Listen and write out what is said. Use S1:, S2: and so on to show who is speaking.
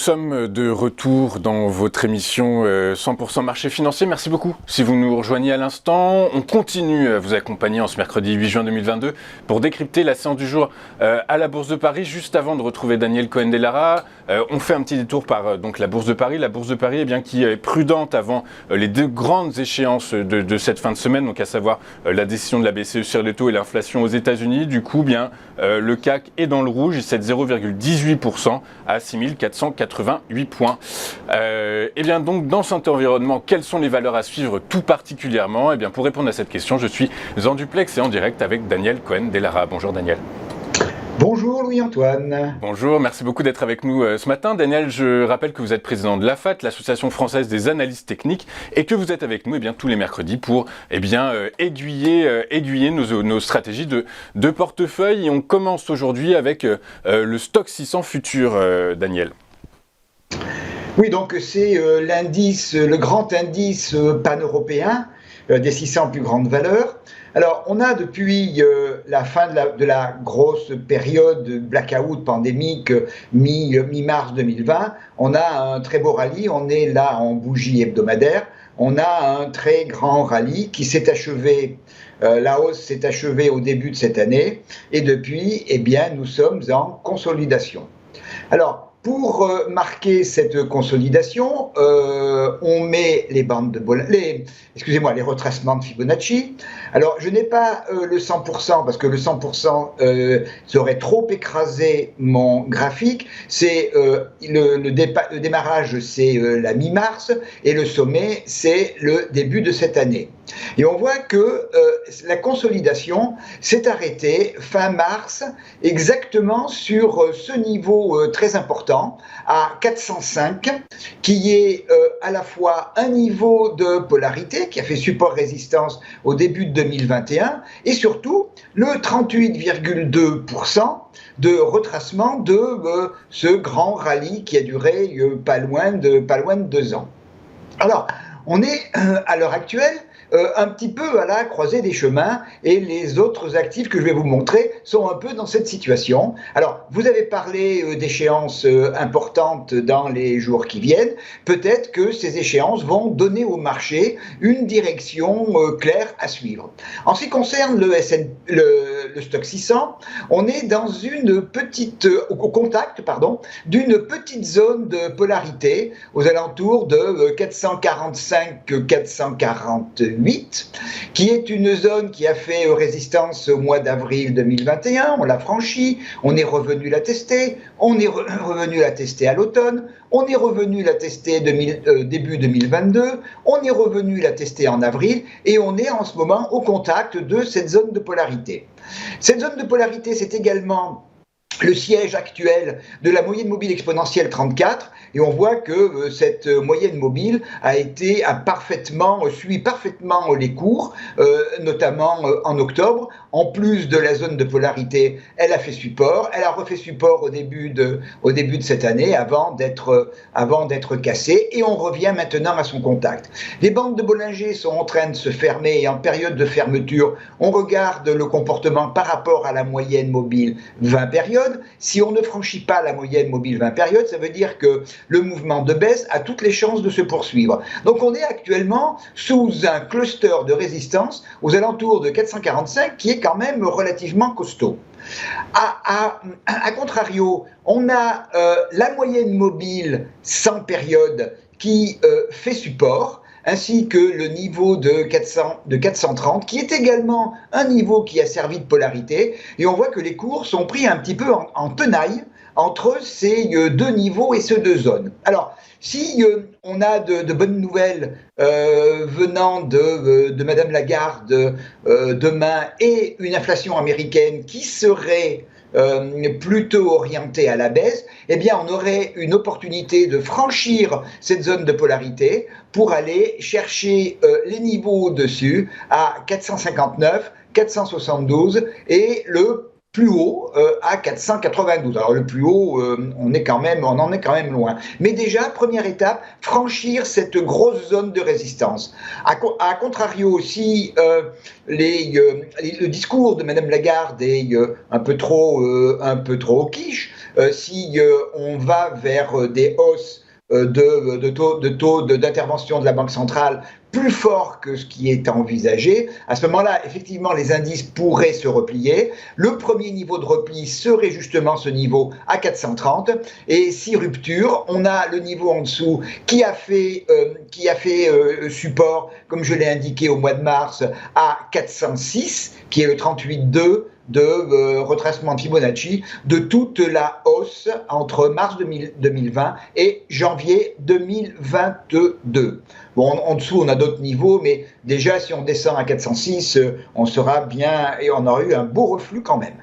S1: sommes de retour dans votre émission 100% marché financier. Merci beaucoup si vous nous rejoignez à l'instant. On continue à vous accompagner en ce mercredi 8 juin 2022 pour décrypter la séance du jour à la Bourse de Paris. Juste avant de retrouver Daniel Cohen-Delara, on fait un petit détour par donc la Bourse de Paris. La Bourse de Paris qui est prudente avant les deux grandes échéances de cette fin de semaine, donc à savoir la décision de la BCE sur les taux et l'inflation aux États-Unis. Du coup, le CAC est dans le rouge, il cède 0,18% à 6488 points. Donc dans cet environnement, quelles sont les valeurs à suivre tout particulièrement? Pour répondre à cette question, je suis en duplex et en direct avec Daniel Cohen-Delara. Bonjour Daniel.
S2: Bonjour Louis-Antoine.
S1: Bonjour, merci beaucoup d'être avec nous ce matin. Daniel, je rappelle que vous êtes président de l'AFAT, l'Association française des analystes techniques, et que vous êtes avec nous tous les mercredis pour aiguiller nos stratégies de portefeuille. Et on commence aujourd'hui avec le Stoxx 600 Futur, Daniel.
S2: Oui, donc c'est l'indice, le grand indice pan-européen des 600 plus grandes valeurs. Alors, on a depuis la fin de la grosse période blackout pandémique mi-mars 2020, on a un très beau rallye, on est là en bougie hebdomadaire, on a un très grand rallye qui s'est achevé, la hausse s'est achevée au début de cette année, et depuis, nous sommes en consolidation. Alors, pour marquer cette consolidation, on met les retracements de Fibonacci. Alors, je n'ai pas le 100% parce que le 100% serait trop écrasé mon graphique. C'est le démarrage, c'est la mi-mars et le sommet, c'est le début de cette année. Et on voit que la consolidation s'est arrêtée fin mars, exactement sur ce niveau très important, à 405, qui est à la fois un niveau de polarité qui a fait support-résistance au début de 2021 et surtout le 38,2% de retracement de ce grand rallye qui a duré pas loin de 2 ans. Alors, on est à l'heure actuelle un petit peu à la croisée des chemins et les autres actifs que je vais vous montrer sont un peu dans cette situation. Alors, vous avez parlé d'échéances importantes dans les jours qui viennent. Peut-être que ces échéances vont donner au marché une direction claire à suivre. En ce qui concerne le Stoxx 600, on est dans au contact d'une petite zone de polarité aux alentours de 445-448, qui est une zone qui a fait résistance au mois d'avril 2021, on l'a franchi, on est revenu la tester, on est revenu la tester à l'automne, on est revenu la tester début 2022, on est revenu la tester en avril, et on est en ce moment au contact de cette zone de polarité. Cette zone de polarité, c'est également le siège actuel de la moyenne mobile exponentielle 34, et on voit que cette moyenne mobile suit parfaitement les cours, notamment en octobre. En plus de la zone de polarité, elle a fait support, elle a refait support au début de cette année avant d'être cassée, et on revient maintenant à son contact. Les bandes de Bollinger sont en train de se fermer, et en période de fermeture, on regarde le comportement par rapport à la moyenne mobile 20 périodes. Si on ne franchit pas la moyenne mobile 20 périodes, ça veut dire que le mouvement de baisse a toutes les chances de se poursuivre. Donc on est actuellement sous un cluster de résistance aux alentours de 445 qui est quand même relativement costaud. A contrario, on a la moyenne mobile 100 périodes qui fait support, ainsi que le niveau de 430, qui est également un niveau qui a servi de polarité, et on voit que les cours sont pris un petit peu en tenaille entre ces deux niveaux et ces deux zones. Alors, si on a de bonnes nouvelles venant de Madame Lagarde demain, et une inflation américaine qui serait plutôt orientée à la baisse, on aurait une opportunité de franchir cette zone de polarité pour aller chercher les niveaux au-dessus à 459, 472 et le plus haut à 492. Alors le plus haut, on en est quand même loin. Mais déjà, première étape, franchir cette grosse zone de résistance. À contrario aussi, le discours de Madame Lagarde est un peu trop quiche. Si on va vers des hausses de taux d'intervention de la Banque centrale plus fort que ce qui est envisagé, à ce moment-là, effectivement, les indices pourraient se replier. Le premier niveau de repli serait justement ce niveau à 430. Et si rupture, on a le niveau en dessous qui a fait support, comme je l'ai indiqué au mois de mars, à 406, qui est le 38,2 de retracement de Fibonacci de toute la hausse entre mars 2020 et janvier 2022. Bon, en dessous, on a d'autres niveaux, mais déjà, si on descend à 406, on sera bien et on aura eu un beau reflux quand même.